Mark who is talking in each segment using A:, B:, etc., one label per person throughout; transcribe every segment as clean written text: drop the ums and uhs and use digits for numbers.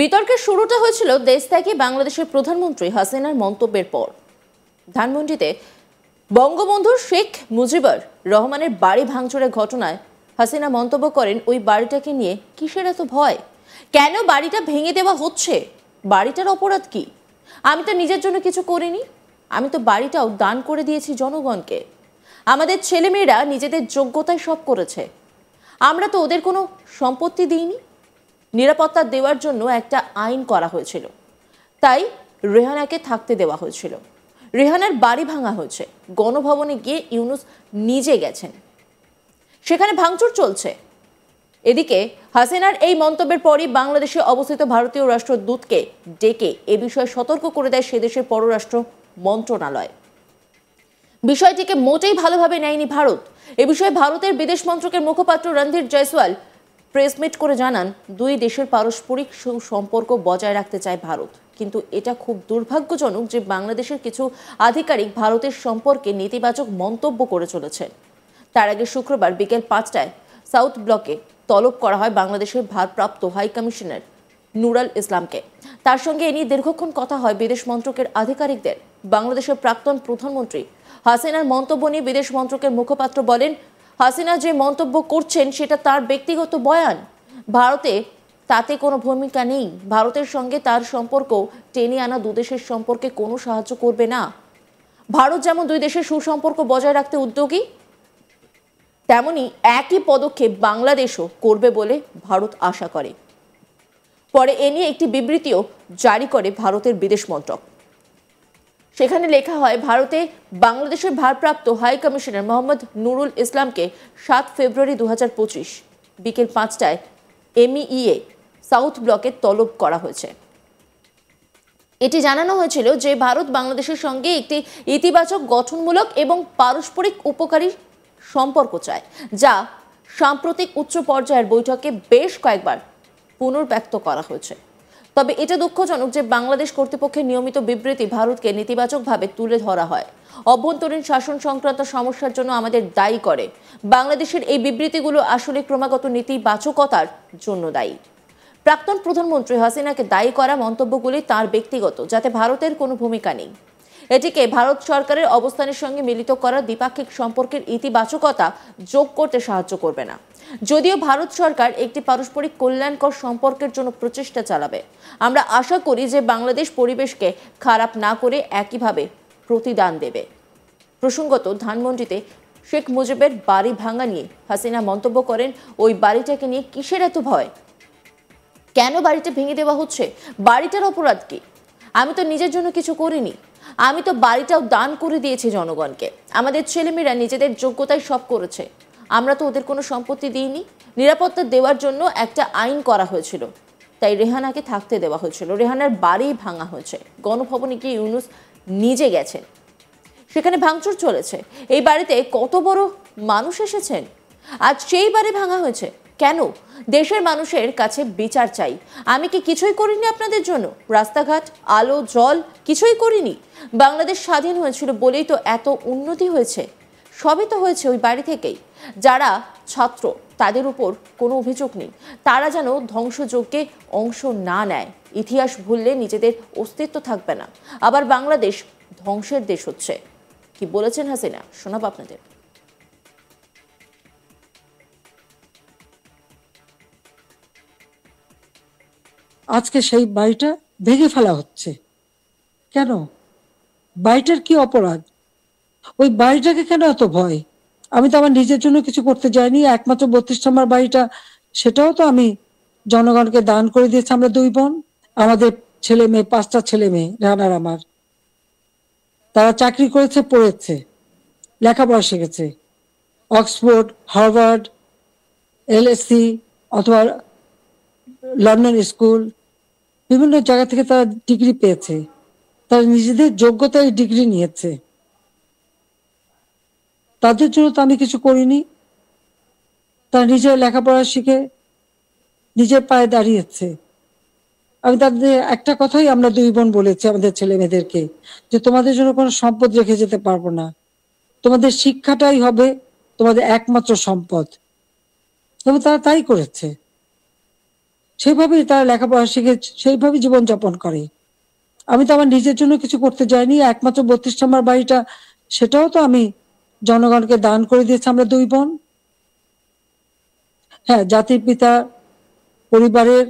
A: বিতর্কের শুরুটা হয়েছিল দেশ ত্যাগী বাংলাদেশের প্রধানমন্ত্রী হাসিনার মন্তব্যের পর। ধানমন্ডিতে বঙ্গবন্ধু শেখ মুজিবুর রহমানের বাড়ি ভাঙচুরের ঘটনায় হাসিনা মন্তব্য করেন, ওই বাড়িটাকে নিয়ে কিসের এত ভয়? কেন বাড়িটা ভেঙে দেওয়া হচ্ছে? বাড়িটার অপরাধ কি? আমি তো নিজের জন্য কিছু করিনি, আমি তো বাড়িটাও দান করে দিয়েছি জনগণকে। আমাদের ছেলেমেয়েরা নিজেদের যোগ্যতায় সব করেছে, আমরা তো ওদের কোনো সম্পত্তি দিইনি। নিরাপত্তা দেওয়ার জন্য একটা আইন করা হয়েছিল, তাই রেহানাকে থাকতে দেওয়া হয়েছিল। রেহানার বাড়ি ভাঙা হয়েছে, গণভবনে গিয়ে ইউনূস নিজে গেছেন, সেখানে ভাঙচুর চলছে। এদিকে হাসিনার এই মন্তব্যের পরই বাংলাদেশে অবস্থিত ভারতীয় রাষ্ট্রদূতকে ডেকে এ বিষয়ে সতর্ক করে দেয় সে দেশের পররাষ্ট্র মন্ত্রণালয়। বিষয়টিকে মোটেই ভালোভাবে নেয়নি ভারত। এ বিষয়ে ভারতের বিদেশ মন্ত্রকের মুখপাত্র রণধীর জয়সওয়াল প্রেসমিট করে জানান, দুই দেশের পারস্পরিক সুসম্পর্ক বজায় রাখতে চায় ভারত, কিন্তু এটা খুব দুর্ভাগ্যজনক যে বাংলাদেশের কিছু আধিকারিক ভারতের সম্পর্কে নেতিবাচক মন্তব্য করে চলেছেন। তার আগে শুক্রবার বিকেল 5টায় সাউথ ব্লকে তলব করা হয় বাংলাদেশের ভারপ্রাপ্ত হাই কমিশনার নুরুল ইসলামকে। তার সঙ্গে এ নিয়ে দীর্ঘক্ষণ কথা হয় বিদেশ মন্ত্রকের আধিকারিকদের। বাংলাদেশের প্রাক্তন প্রধানমন্ত্রী হাসিনার মন্তব্য নিয়ে বিদেশ মন্ত্রকের মুখপাত্র বলেন, হাসিনা যে মন্তব্য করছেন সেটা তার ব্যক্তিগত বয়ান, ভারতে তাতে কোনো ভূমিকা নেই। ভারতের সঙ্গে তার সম্পর্ক টেনে আনা দুদেশের সম্পর্কে কোনো সাহায্য করবে না। ভারত যেমন দুই দেশের সুসম্পর্ক বজায় রাখতে উদ্যোগী, তেমনি একই পদক্ষেপ বাংলাদেশও করবে বলে ভারত আশা করে। পরে এ নিয়ে একটি বিবৃতিও জারি করে ভারতের বিদেশ মন্ত্রক। সেখানে লেখা হয়, ভারতে বাংলাদেশের ভারপ্রাপ্ত হাই কমিশনার মোহাম্মদ নুরুল ইসলামকে 7 ফেব্রুয়ারি 2025 বিকেল 5টায় MEA সাউথ ব্লকে তলব করা হয়েছে। এটি জানানো হয়েছিল যে ভারত বাংলাদেশের সঙ্গে একটি ইতিবাচক, গঠনমূলক এবং পারস্পরিক উপকারী সম্পর্ক চায়, যা সাম্প্রতিক উচ্চ পর্যায়ের বৈঠকে বেশ কয়েকবার পুনর্ব্যক্ত করা হয়েছে। তবে এটা দুঃখজনক যে বাংলাদেশ কর্তৃপক্ষের নিয়মিত বিবৃতি ভারতকে নেতিবাচকভাবে তুলে ধরা হয়, অভ্যন্তরীণ শাসন সংক্রান্ত সমস্যার জন্য আমাদের দায়ী করে। বাংলাদেশের এই বিবৃতিগুলো আসলে ক্রমাগত নেতিবাচকতার জন্য দায়ী। প্রাক্তন প্রধানমন্ত্রী হাসিনাকে দায়ী করা মন্তব্যগুলি তার ব্যক্তিগত, যাতে ভারতের কোনো ভূমিকা নেই। এটিকে ভারত সরকারের অবস্থানের সঙ্গে মিলিত করা দ্বিপাক্ষিক সম্পর্কের ইতিবাচকতা যোগ করতে সাহায্য করবে না। যদিও ভারত সরকার একটি পারস্পরিক কল্যাণকর সম্পর্কের জন্য প্রচেষ্টা চালাবে, আমরা আশা করি যে বাংলাদেশ পরিবেশকে খারাপ না করে একইভাবে প্রতিদান দেবে। প্রসঙ্গত, ধানমন্ডিতে শেখ মুজিবের বাড়ি ভাঙা নিয়ে হাসিনা মন্তব্য করেন, ওই বাড়িটাকে নিয়ে কিসের এত ভয়? কেন বাড়িটা ভেঙে দেওয়া হচ্ছে? বাড়িটার অপরাধ কি? আমি তো নিজের জন্য কিছু করিনি, আমি তো বাড়িটাও দান করে দিয়েছি জনগণকে। আমাদের ছেলেমেয়েরা নিজেদের যোগ্যতায় সব করেছে, আমরা তো ওদের কোনো সম্পত্তি দিইনি। নিরাপত্তা দেওয়ার জন্য একটা আইন করা হয়েছিল, তাই রেহানাকে থাকতে দেওয়া হয়েছিল। রেহানার বাড়ি ভাঙা হয়েছে, গণভবনে গিয়ে ইউনূস নিজে গেছেন, সেখানে ভাঙচুর চলেছে। এই বাড়িতে কত বড় মানুষ এসেছেন, আজ সেই বাড়ি ভাঙা হয়েছে। কেন? দেশের মানুষের কাছে বিচার চাই। আমি কি কিছুই করিনি আপনাদের জন্য? রাস্তাঘাট, আলো, জল কিছুই করিনি। বাংলাদেশ স্বাধীন হয়েছিল বলেই তো এত উন্নতি হয়েছে, সবই তো হয়েছে ওই বাড়ি থেকেই। যারা ছাত্র, তাদের উপর কোনো অভিযোগ নেই, তারা যেন ধ্বংসযজ্ঞে অংশ না নেয়। ইতিহাস ভুললে নিজেদের অস্তিত্ব থাকবে না, আবার বাংলাদেশ ধ্বংসের দেশ হচ্ছে। কি বলেছেন হাসিনা, শোনাব আপনাদের।
B: আজকে সেই বাড়িটা ভেঙে ফেলা হচ্ছে কেন? বাড়িটার কি অপরাধ? ওই বাড়িটাকে কেন এত ভয়? আমি তো আমার নিজের জন্য কিছু করতে যাইনি। একমাত্র 32 নম্বর বাড়িটা, সেটাও তো আমি জনগণকে দান করে দিয়েছি। আমরা 2 বোন, আমাদের ছেলে মেয়ে, 5টা ছেলে মেয়ে, রানার আমার, তারা চাকরি করেছে, পড়েছে, লেখাপড়া শিখেছে, অক্সফোর্ড, হার্ভার্ড, LSE অথবা লন্ডন স্কুল, বিভিন্ন জায়গা থেকে তারা ডিগ্রি পেয়েছে, তারা নিজেদের যোগ্যতায় ডিগ্রি নিয়েছে। তাদের জন্য তো আমি কিছু করিনি। তারা নিজের লেখাপড়া শিখে নিজের পায়ে দাঁড়িয়েছে। আমি তাদের একটা কথাই আমরা 2 বোন বলেছি আমাদের ছেলে মেয়েদেরকে, যে তোমাদের জন্য কোনো সম্পদ রেখে যেতে পারবো না, তোমাদের শিক্ষাটাই হবে তোমাদের একমাত্র সম্পদ। এবং তারা তাই করেছে। সেভাবেই তারা লেখাপড়া শিখে সেইভাবে জীবনযাপন করে। আমি তো আমার নিজের জন্য কিছু করতে যাইনি। একমাত্র 32 নম্বর বাড়িটা, সেটাও তো আমি জনগণকে দান করে দিয়েছি, আমরা 2 বোন। হ্যাঁ, জাতির পিতা পরিবারের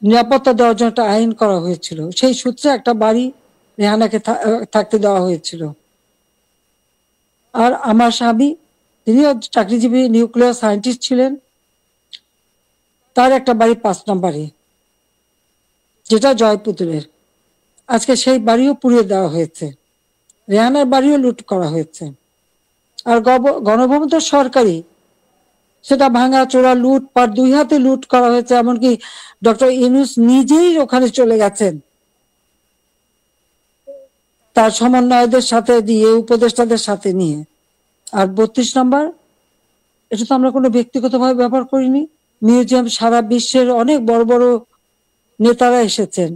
B: নিরাপত্তা দেওয়ার জন্য একটা আইন করা হয়েছিল, সেই সূত্রে একটা বাড়ি রেহানাকে থাকতে দেওয়া হয়েছিল। আর আমার স্বামী, তিনিও চাকরিজীবী নিউক্লিয়ার সায়েন্টিস্ট ছিলেন, তার একটা বাড়ি 5 নম্বরে, যেটা জয়পুতুলের। আজকে সেই বাড়িও পুড়িয়ে দেওয়া হয়েছে, রেহানার বাড়িও লুট করা হয়েছে। আর গণভবন তো সরকারি, সেটা ভাঙা চোরা লুটপাট 2 হাতে লুট করা হয়েছে। এমনকি ডক্টর ইউনূস নিজেই ওখানে চলে গেছেন তার সমন্বয়কদের সাথে দিয়ে, উপদেষ্টাদের সাথে নিয়ে। আর 32 নম্বর, এটা তো আমরা কোনো ব্যক্তিগতভাবে ব্যবহার করিনি। মিউজিয়াম সারা বিশ্বের অনেক বড় বড় নেতারা এসেছেন,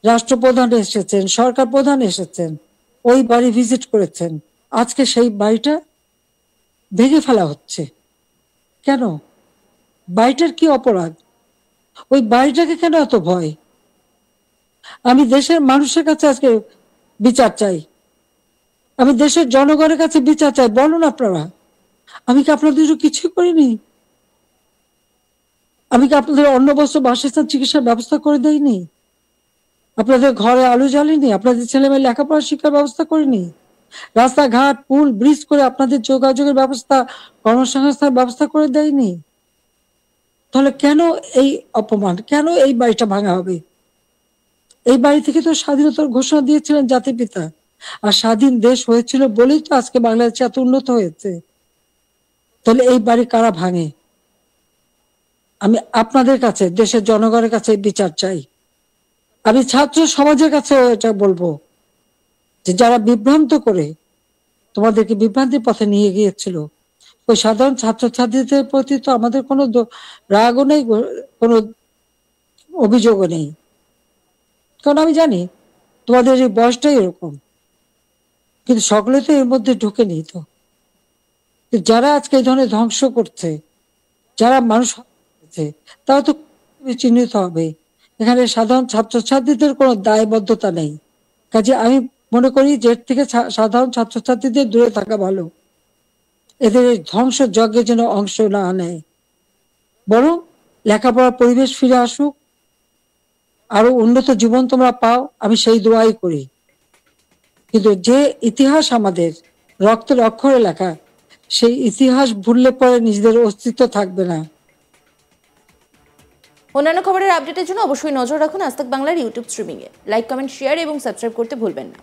B: রাষ্ট্রপ্রধান এসেছেন, সরকার প্রধান এসেছেন, ওই বাড়ি ভিজিট করেছেন। আজকে সেই বাড়িটা ভেঙে ফেলা হচ্ছে কেন? বাড়িটার কি অপরাধ? ওই বাড়িটাকে কেন এত ভয়? আমি দেশের মানুষের কাছে আজকে বিচার চাই, আমি দেশের জনগণের কাছে বিচার চাই। বলুন আপনারা, আমি কি আপনাদের জন্য কিছুই করিনি? আমি কি আপনাদের অন্ন বস্ত্র বাসস্থান চিকিৎসার ব্যবস্থা করে দেইনি? আপনাদের ঘরে আলো জ্বালিনি? আপনাদের ছেলে মেয়ে লেখাপড়া শিক্ষার ব্যবস্থা করিনি? রাস্তাঘাট পুল ব্রিজ করে আপনাদের যোগাযোগের ব্যবস্থা, কর্মসংস্থানের ব্যবস্থা করে দেয়নি? তাহলে কেন এই অপমান? কেন এই বাড়িটা ভাঙা হবে? এই বাড়ি থেকে তো স্বাধীনতার ঘোষণা দিয়েছিলেন জাতির পিতা, আর স্বাধীন দেশ হয়েছিল বলেই তো আজকে বাংলাদেশ এত উন্নত হয়েছে। তাহলে এই বাড়ি কারা ভাঙে? আমি আপনাদের কাছে, দেশের জনগণের কাছে বিচার চাই। আমি ছাত্র সমাজের কাছে এটা বলবো যে যারা বিভ্রান্ত করে তোমাদেরকে বিভ্রান্তির পথে নিয়ে গিয়েছিল, ওই সাধারণ ছাত্রছাত্রীদের প্রতি তো আমাদের কোনো রাগও নেই, কোনো অভিযোগও নেই। কারণ আমি জানি তোমাদের এই বয়সটাই এরকম, কিন্তু সকলে তো এর মধ্যে ঢুকেনি। তো যারা আজকে এই ধরনের ধ্বংস করছে, যারা মানুষ হচ্ছে, তারা তো চিহ্নিত হবে। এখানে সাধারণ ছাত্রছাত্রীদের কোনো দায়বদ্ধতা নেই। কাজে আমি মনে করি যে এর থেকে সাধারণ ছাত্রছাত্রীদের দূরে থাকা ভালো। এদের ধ্বংস যজ্ঞে যেন অংশ না নেয়, বরং লেখাপড়ার পরিবেশ ফিরে আসুক, আরো উন্নত জীবন তোমরা পাও, আমি সেই দোয়াই করি। কিন্তু যে ইতিহাস আমাদের রক্তের অক্ষরে লেখা, সেই ইতিহাস ভুললে পরে নিজেদের অস্তিত্ব থাকবে না।
A: অন্যান্য খবরের আপডেটের জন্য অবশ্যই নজর রাখুন আজ তাক বাংলার ইউটিউব স্ট্রিমিংয়ে। লাইক, কমেন্ট, শেয়ার এবং সাবস্ক্রাইব করতে ভুলবেন না।